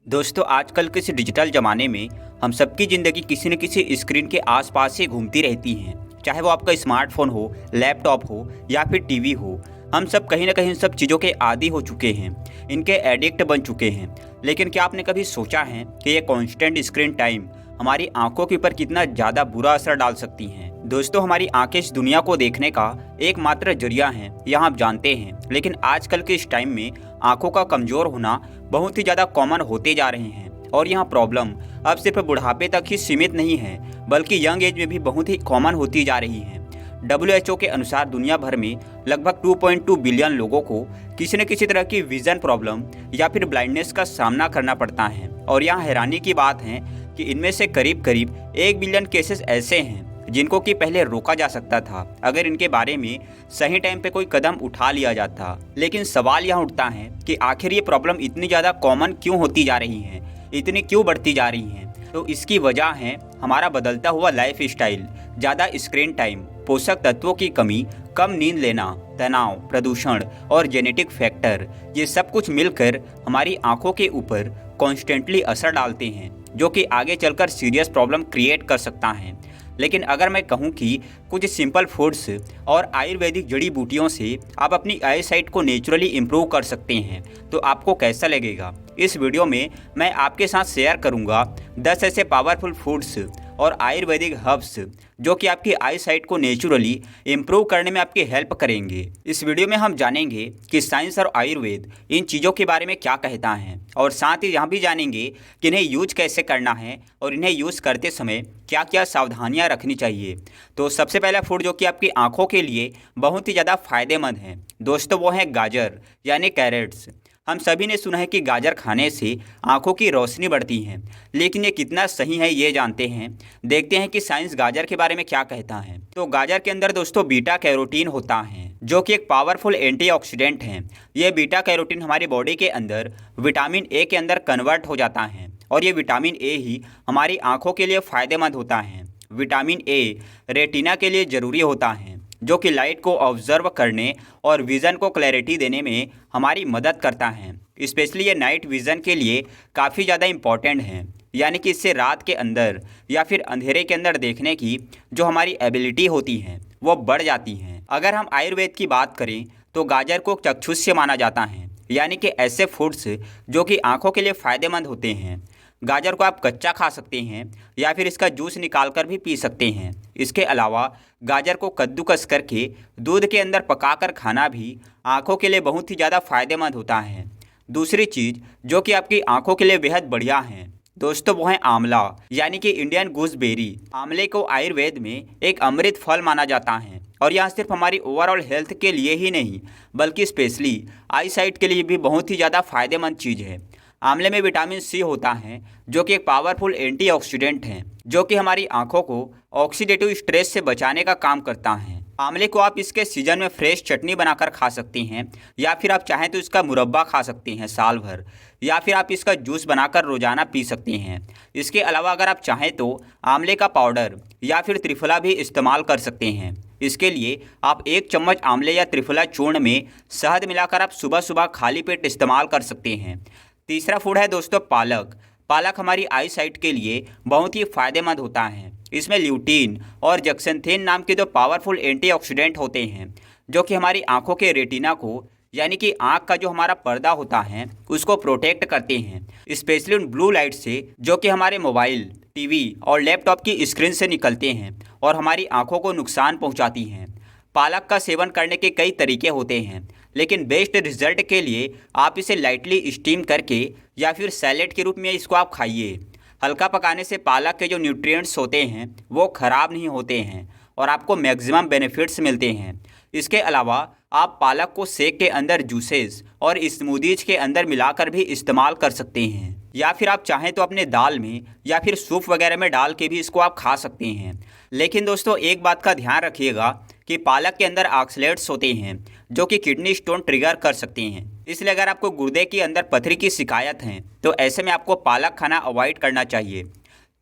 दोस्तों आजकल के इस डिजिटल ज़माने में हम सबकी ज़िंदगी किसी न किसी स्क्रीन के आसपास ही घूमती रहती हैं। चाहे वो आपका स्मार्टफोन हो, लैपटॉप हो या फिर टीवी हो। हम सब कहीं न कहीं इन सब चीज़ों के आदी हो चुके हैं, इनके एडिक्ट बन चुके हैं। लेकिन क्या आपने कभी सोचा है कि ये कॉन्स्टेंट स्क्रीन टाइम हमारी आंखों के ऊपर कितना ज़्यादा बुरा असर डाल सकती हैं? दोस्तों हमारी आंखें इस दुनिया को देखने का एकमात्र जरिया हैं, यह आप जानते हैं। लेकिन आजकल के इस टाइम में आंखों का कमज़ोर होना बहुत ही ज़्यादा कॉमन होते जा रहे हैं। और यह प्रॉब्लम अब सिर्फ बुढ़ापे तक ही सीमित नहीं है, बल्कि यंग एज में भी बहुत ही कॉमन होती जा रही है। WHO के अनुसार दुनिया भर में लगभग 2.2 बिलियन लोगों को किसी न किसी तरह की विजन प्रॉब्लम या फिर ब्लाइंडनेस का सामना करना पड़ता है। और यहाँ हैरानी की बात है कि इनमें से करीब करीब 1 बिलियन केसेस ऐसे हैं जिनको कि पहले रोका जा सकता था अगर इनके बारे में सही टाइम पे कोई कदम उठा लिया जाता। लेकिन सवाल यहाँ उठता है कि आखिर ये प्रॉब्लम इतनी ज़्यादा कॉमन क्यों होती जा रही है, इतनी क्यों बढ़ती जा रही हैं? तो इसकी वजह है हमारा बदलता हुआ लाइफ स्टाइल, ज़्यादा स्क्रीन टाइम, पोषक तत्वों की कमी, कम नींद लेना, तनाव, प्रदूषण और जेनेटिक फैक्टर। ये सब कुछ मिलकर हमारी आंखों के ऊपर कॉन्स्टेंटली असर डालते हैं, जो कि आगे चलकर सीरियस प्रॉब्लम क्रिएट कर सकता है। लेकिन अगर मैं कहूं कि कुछ सिंपल फूड्स और आयुर्वेदिक जड़ी बूटियों से आप अपनी आई साइट को नेचुरली इम्प्रूव कर सकते हैं, तो आपको कैसा लगेगा? इस वीडियो में मैं आपके साथ शेयर करूंगा 10 ऐसे पावरफुल फूड्स और आयुर्वेदिक हर्ब्स जो कि आपकी आई साइट को नेचुरली इम्प्रूव करने में आपकी हेल्प करेंगे। इस वीडियो में हम जानेंगे कि साइंस और आयुर्वेद इन चीज़ों के बारे में क्या कहता है, और साथ ही यहाँ भी जानेंगे कि इन्हें यूज कैसे करना है और इन्हें यूज़ करते समय क्या क्या सावधानियाँ रखनी चाहिए। तो सबसे पहला फूड जो कि आपकी आँखों के लिए बहुत ही ज़्यादा फायदेमंद है दोस्तों, वो है गाजर यानी कैरेट्स। हम सभी ने सुना है कि गाजर खाने से आंखों की रोशनी बढ़ती है, लेकिन ये कितना सही है ये जानते हैं। देखते हैं कि साइंस गाजर के बारे में क्या कहता है। तो गाजर के अंदर दोस्तों बीटा कैरोटीन होता है, जो कि एक पावरफुल एंटीऑक्सीडेंट है। ये बीटा कैरोटीन हमारी बॉडी के अंदर विटामिन ए के अंदर कन्वर्ट हो जाता है, और ये विटामिन ए ही हमारी आंखों के लिए फ़ायदेमंद होता है। विटामिन ए रेटिना के लिए ज़रूरी होता है, जो कि लाइट को ऑब्जर्व करने और विज़न को क्लैरिटी देने में हमारी मदद करता है। स्पेशली ये नाइट विज़न के लिए काफ़ी ज़्यादा इम्पॉर्टेंट है, यानी कि इससे रात के अंदर या फिर अंधेरे के अंदर देखने की जो हमारी एबिलिटी होती है वो बढ़ जाती है। अगर हम आयुर्वेद की बात करें तो गाजर को चक्षुष्य माना जाता है, यानी कि ऐसे फूड्स जो कि आँखों के लिए फ़ायदेमंद होते हैं। गाजर को आप कच्चा खा सकते हैं या फिर इसका जूस निकाल कर भी पी सकते हैं। इसके अलावा गाजर को कद्दूकस करके दूध के अंदर पकाकर खाना भी आँखों के लिए बहुत ही ज़्यादा फायदेमंद होता है। दूसरी चीज़ जो कि आपकी आँखों के लिए बेहद बढ़िया है दोस्तों, वो है आंवला यानी कि इंडियन गूसबेरी। आंवले को आयुर्वेद में एक अमृत फल माना जाता है, और यह सिर्फ हमारी ओवरऑल हेल्थ के लिए ही नहीं बल्कि स्पेशली आई साइट के लिए भी बहुत ही ज़्यादा फायदेमंद चीज़ है। आंवले में विटामिन सी होता है, जो कि एक पावरफुल एंटीऑक्सीडेंट है, जो कि हमारी आंखों को ऑक्सीडेटिव स्ट्रेस से बचाने का काम करता है। आंवले को आप इसके सीजन में फ्रेश चटनी बनाकर खा सकते हैं, या फिर आप चाहें तो इसका मुरब्बा खा सकते हैं साल भर, या फिर आप इसका जूस बनाकर रोज़ाना पी सकते हैं। इसके अलावा अगर आप चाहें तो आंवले का पाउडर या फिर त्रिफला भी इस्तेमाल कर सकते हैं। इसके लिए आप 1 चम्मच आंवले या त्रिफला चूर्ण में शहद मिलाकर आप सुबह सुबह खाली पेट इस्तेमाल कर सकते हैं। तीसरा फूड है दोस्तों पालक। पालक हमारी आई साइट के लिए बहुत ही फायदेमंद होता है। इसमें ल्यूटीन और जक्सेंथेन नाम के दो पावरफुल एंटीऑक्सीडेंट होते हैं, जो कि हमारी आंखों के रेटिना को, यानी कि आंख का जो हमारा पर्दा होता है उसको प्रोटेक्ट करते हैं, स्पेशली उन ब्लू लाइट से जो कि हमारे मोबाइल, टीवी और लैपटॉप की स्क्रीन से निकलते हैं और हमारी आंखों को नुकसान पहुंचाती हैं। पालक का सेवन करने के कई तरीके होते हैं, लेकिन बेस्ट रिजल्ट के लिए आप इसे लाइटली स्टीम करके या फिर सैलेड के रूप में इसको आप खाइए। हल्का पकाने से पालक के जो न्यूट्रिएंट्स होते हैं वो ख़राब नहीं होते हैं और आपको मैक्सिमम बेनिफिट्स मिलते हैं। इसके अलावा आप पालक को शेक के अंदर जूसेस और स्मूदीज के अंदर मिलाकर भी इस्तेमाल कर सकते हैं, या फिर आप चाहें तो अपने दाल में या फिर सूप वगैरह में डाल के भी इसको आप खा सकते हैं। लेकिन दोस्तों एक बात का ध्यान रखिएगा कि पालक के अंदर ऑक्सलेट्स होते हैं जो कि किडनी स्टोन ट्रिगर कर सकते हैं। इसलिए अगर आपको गुर्दे के अंदर पथरी की शिकायत है तो ऐसे में आपको पालक खाना अवॉइड करना चाहिए।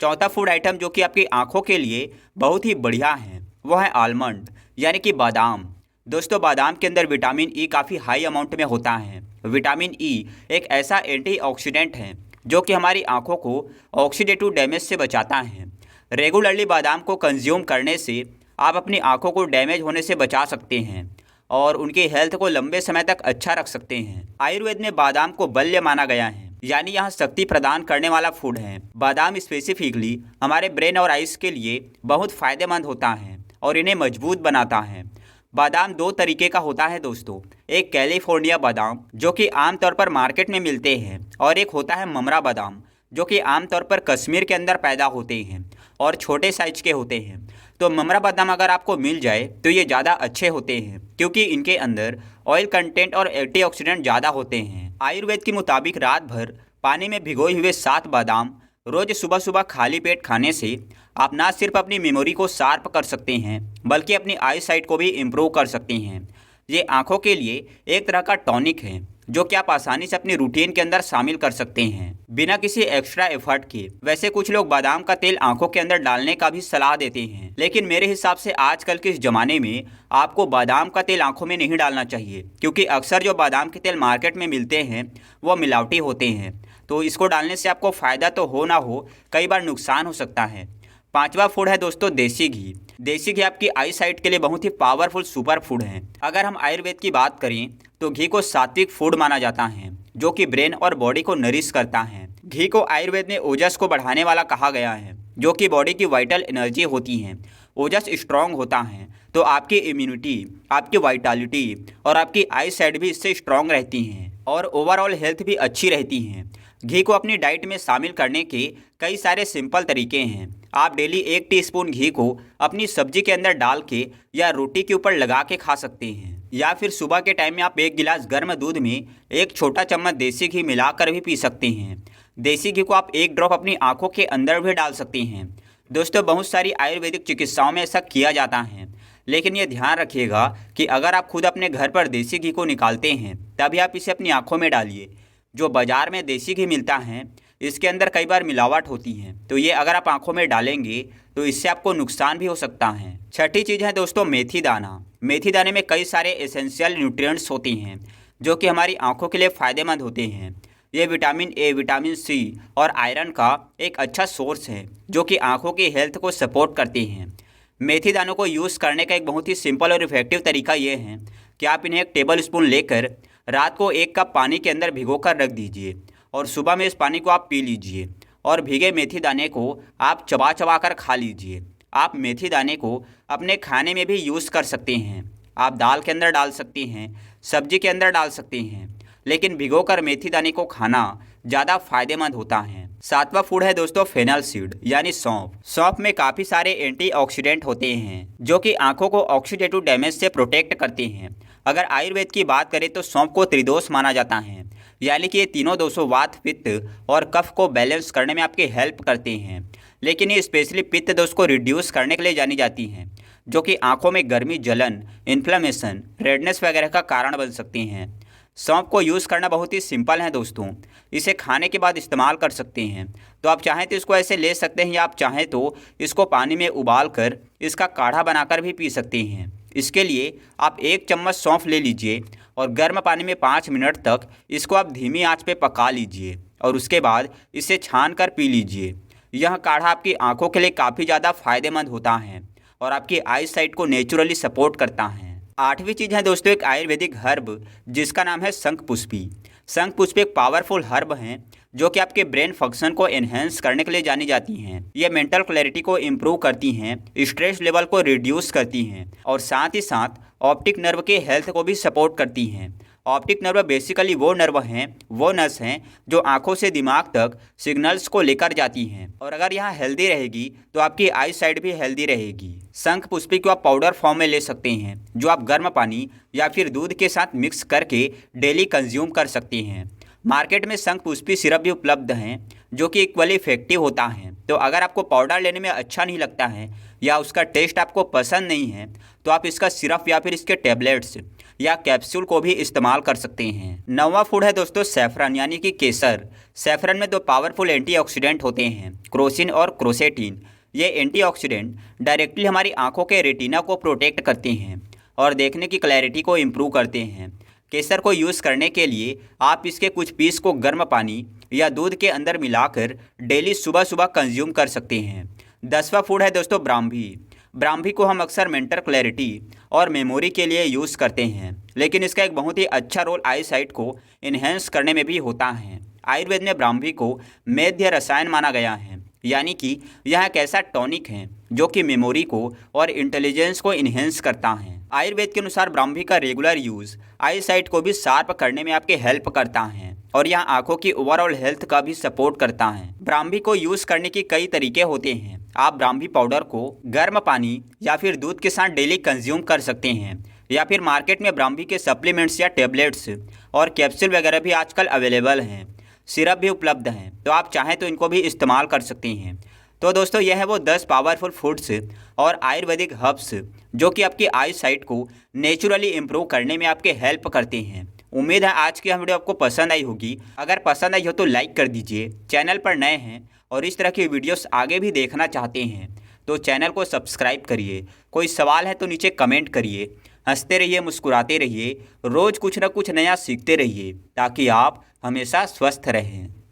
चौथा फूड आइटम जो कि आपकी आंखों के लिए बहुत ही बढ़िया है वो है आलमंड यानी कि बादाम। दोस्तों बादाम के अंदर विटामिन ई काफ़ी हाई अमाउंट में होता है। विटामिन ई एक ऐसा एंटीऑक्सीडेंट है जो कि हमारी आंखों को ऑक्सीडेटिव डैमेज से बचाता है। रेगुलरली बादाम को कंज्यूम करने से आप अपनी आंखों को डैमेज होने से बचा सकते हैं और उनकी हेल्थ को लंबे समय तक अच्छा रख सकते हैं। आयुर्वेद में बादाम को बल्य माना गया है, यानी यहाँ शक्ति प्रदान करने वाला फूड है। बादाम स्पेसिफिकली हमारे ब्रेन और आइज के लिए बहुत फ़ायदेमंद होता है और इन्हें मजबूत बनाता है। बादाम दो तरीके का होता है दोस्तों, एक कैलिफोर्निया बादाम जो कि आमतौर पर मार्केट में मिलते हैं, और एक होता है ममरा बादाम जो कि आमतौर पर कश्मीर के अंदर पैदा होते हैं और छोटे साइज के होते हैं। तो ममरा बादाम अगर आपको मिल जाए तो ये ज़्यादा अच्छे होते हैं क्योंकि इनके अंदर ऑयल कंटेंट और एंटीऑक्सीडेंट ज़्यादा होते हैं। आयुर्वेद के मुताबिक रात भर पानी में भिगोए हुए 7 बादाम रोज़ सुबह सुबह खाली पेट खाने से आप ना सिर्फ अपनी मेमोरी को शार्प कर सकते हैं बल्कि अपनी आई साइट को भी इम्प्रूव कर सकते हैं। ये आँखों के लिए एक तरह का टॉनिक है जो कि आप आसानी से अपनी रूटीन के अंदर शामिल कर सकते हैं बिना किसी एक्स्ट्रा एफर्ट के। वैसे कुछ लोग बादाम का तेल आंखों के अंदर डालने का भी सलाह देते हैं, लेकिन मेरे हिसाब से आजकल के इस जमाने में आपको बादाम का तेल आंखों में नहीं डालना चाहिए क्योंकि अक्सर जो बादाम के तेल मार्केट में मिलते हैं वो मिलावटी होते हैं। तो इसको डालने से आपको फ़ायदा तो हो ना हो, कई बार नुकसान हो सकता है। 5वां फूड है दोस्तों देसी घी। देसी घी आपकी आई साइट के लिए बहुत ही पावरफुल सुपर फूड है। अगर हम आयुर्वेद की बात करें तो घी को सात्विक फूड माना जाता है जो कि ब्रेन और बॉडी को नरिश करता है। घी को आयुर्वेद में ओजस को बढ़ाने वाला कहा गया है जो कि बॉडी की वाइटल एनर्जी होती है। ओजस स्ट्रांग होता है तो आपकी इम्यूनिटी, आपकी वाइटलिटी और आपकी आई साइट भी इससे स्ट्रांग रहती हैं और ओवरऑल हेल्थ भी अच्छी रहती है। घी को अपनी डाइट में शामिल करने के कई सारे सिंपल तरीके हैं। आप डेली 1 टीस्पून घी को अपनी सब्जी के अंदर डाल के या रोटी के ऊपर लगा के खा सकते हैं, या फिर सुबह के टाइम में आप 1 गिलास गर्म दूध में 1 छोटा चम्मच देसी घी मिलाकर भी पी सकते हैं। देसी घी को आप 1 ड्रॉप अपनी आंखों के अंदर भी डाल सकते हैं। दोस्तों बहुत सारी आयुर्वेदिक चिकित्साओं में ऐसा किया जाता है, लेकिन ये ध्यान रखिएगा कि अगर आप खुद अपने घर पर देसी घी को निकालते हैं तभी आप इसे अपनी आंखों में डालिए। जो बाज़ार में देसी घी मिलता है इसके अंदर कई बार मिलावट होती है, तो ये अगर आप आंखों में डालेंगे तो इससे आपको नुकसान भी हो सकता है। छठी चीज़ है दोस्तों मेथी दाना। मेथी दाने में कई सारे एसेंशियल न्यूट्रिएंट्स होते हैं जो कि हमारी आंखों के लिए फ़ायदेमंद होते हैं। ये विटामिन ए, विटामिन सी और आयरन का एक अच्छा सोर्स है जो कि आंखों की हेल्थ को सपोर्ट करते हैं। मेथी दानों को यूज़ करने का एक बहुत ही सिंपल और इफेक्टिव तरीका ये है कि आप इन्हें 1 टेबल स्पून लेकर रात को 1 कप पानी के अंदर भिगोकर रख दीजिए और सुबह में इस पानी को आप पी लीजिए और भीगे मेथी दाने को आप चबा चबा कर खा लीजिए। आप मेथी दाने को अपने खाने में भी यूज़ कर सकते हैं। आप दाल के अंदर डाल सकते हैं, सब्जी के अंदर डाल सकते हैं, लेकिन भिगोकर मेथी दाने को खाना ज़्यादा फायदेमंद होता है। 7वां फूड है दोस्तों फेनल सीड यानी सौंफ। सौंफ में काफ़ी सारे एंटीऑक्सीडेंट होते हैं जो कि आंखों को ऑक्सीडेटिव डैमेज से प्रोटेक्ट करते हैं। अगर आयुर्वेद की बात करें तो सौंफ को त्रिदोष माना जाता है, यानी कि ये तीनों दोषों वात, पित्त और कफ को बैलेंस करने में आपकी हेल्प करते हैं। लेकिन ये स्पेशली पित्त दोष को रिड्यूस करने के लिए जानी जाती हैं जो कि आंखों में गर्मी, जलन, इन्फ्लेमेशन, रेडनेस वगैरह का कारण बन सकती हैं। सौंफ को यूज़ करना बहुत ही सिंपल है दोस्तों। इसे खाने के बाद इस्तेमाल कर सकते हैं। तो आप चाहें तो इसको ऐसे ले सकते हैं या आप चाहें तो इसको पानी में उबाल कर इसका काढ़ा बनाकर भी पी सकते हैं। इसके लिए आप 1 चम्मच सौंफ ले लीजिए और गर्म पानी में 5 मिनट तक इसको आप धीमी आंच पे पका लीजिए और उसके बाद इसे छान कर पी लीजिए। यह काढ़ा आपकी आंखों के लिए काफ़ी ज़्यादा फायदेमंद होता है और आपकी आई साइट को नेचुरली सपोर्ट करता है। 8वीं चीज़ है दोस्तों एक आयुर्वेदिक हर्ब जिसका नाम है शंखपुष्पी। शंखपुष्पी एक पावरफुल हर्ब हैं जो कि आपके ब्रेन फंक्शन को एनहेंस करने के लिए जानी जाती हैं। ये मेंटल क्लैरिटी को इम्प्रूव करती हैं, स्ट्रेस लेवल को रिड्यूस करती हैं और साथ ही साथ ऑप्टिक नर्व के हेल्थ को भी सपोर्ट करती हैं। ऑप्टिक नर्व बेसिकली वो नस हैं जो आंखों से दिमाग तक सिग्नल्स को लेकर जाती हैं और अगर यहाँ हेल्दी रहेगी तो आपकी आई साइट भी हेल्दी रहेगी। शंखपुष्पी को आप पाउडर फॉर्म में ले सकते हैं जो आप गर्म पानी या फिर दूध के साथ मिक्स करके डेली कंज्यूम कर सकते हैं। मार्केट में शंखपुष्पी सिरप भी उपलब्ध हैं जो कि इक्वली इफेक्टिव होता है। तो अगर आपको पाउडर लेने में अच्छा नहीं लगता है या उसका टेस्ट आपको पसंद नहीं है तो आप इसका सिरप या फिर इसके टैबलेट्स या कैप्सूल को भी इस्तेमाल कर सकते हैं। 9वां फूड है दोस्तों सैफरन यानी कि केसर। सैफरन में 2 पावरफुल एंटीऑक्सीडेंट होते हैं, क्रोसिन और क्रोसेटिन। ये एंटीऑक्सीडेंट डायरेक्टली हमारी आंखों के रेटिना को प्रोटेक्ट करते हैं और देखने की क्लैरिटी को इम्प्रूव करते हैं। केसर को यूज़ करने के लिए आप इसके कुछ पीस को गर्म पानी या दूध के अंदर मिलाकर डेली सुबह सुबह कंज्यूम कर सकते हैं। 10वां फूड है दोस्तों ब्राह्मी। ब्राह्मी को हम अक्सर मेंटल क्लैरिटी और मेमोरी के लिए यूज़ करते हैं, लेकिन इसका एक बहुत ही अच्छा रोल आई साइट को इन्हेंस करने में भी होता है। आयुर्वेद में ब्राह्मी को मेध्य रसायन माना गया है, यानी कि यह एक ऐसा टॉनिक है जो कि मेमोरी को और इंटेलिजेंस को इन्हेंस करता है। आयुर्वेद के अनुसार ब्राह्मी का रेगुलर यूज़ आई साइट को भी शार्प करने में आपके हेल्प करता है और यह आंखों की ओवरऑल हेल्थ का भी सपोर्ट करता है। ब्राह्मी को यूज़ करने के कई तरीके होते हैं। आप ब्राह्मी पाउडर को गर्म पानी या फिर दूध के साथ डेली कंज्यूम कर सकते हैं, या फिर मार्केट में ब्राह्मी के सप्लीमेंट्स या टेबलेट्स और कैप्सूल वगैरह भी आजकल अवेलेबल हैं। सिरप भी उपलब्ध हैं, तो आप चाहें तो इनको भी इस्तेमाल कर सकते हैं। तो दोस्तों यह है वो 10 पावरफुल फूड्स और आयुर्वेदिक हर्ब्स जो कि आपकी आई साइट को नेचुरली इम्प्रूव करने में आपके हेल्प करते हैं। उम्मीद है आज की वीडियो आपको पसंद आई होगी। अगर पसंद आई हो तो लाइक कर दीजिए। चैनल पर नए हैं और इस तरह की वीडियोस आगे भी देखना चाहते हैं तो चैनल को सब्सक्राइब करिए। कोई सवाल है तो नीचे कमेंट करिए। हंसते रहिए, मुस्कुराते रहिए, रोज़ कुछ ना कुछ नया सीखते रहिए ताकि आप हमेशा स्वस्थ रहें।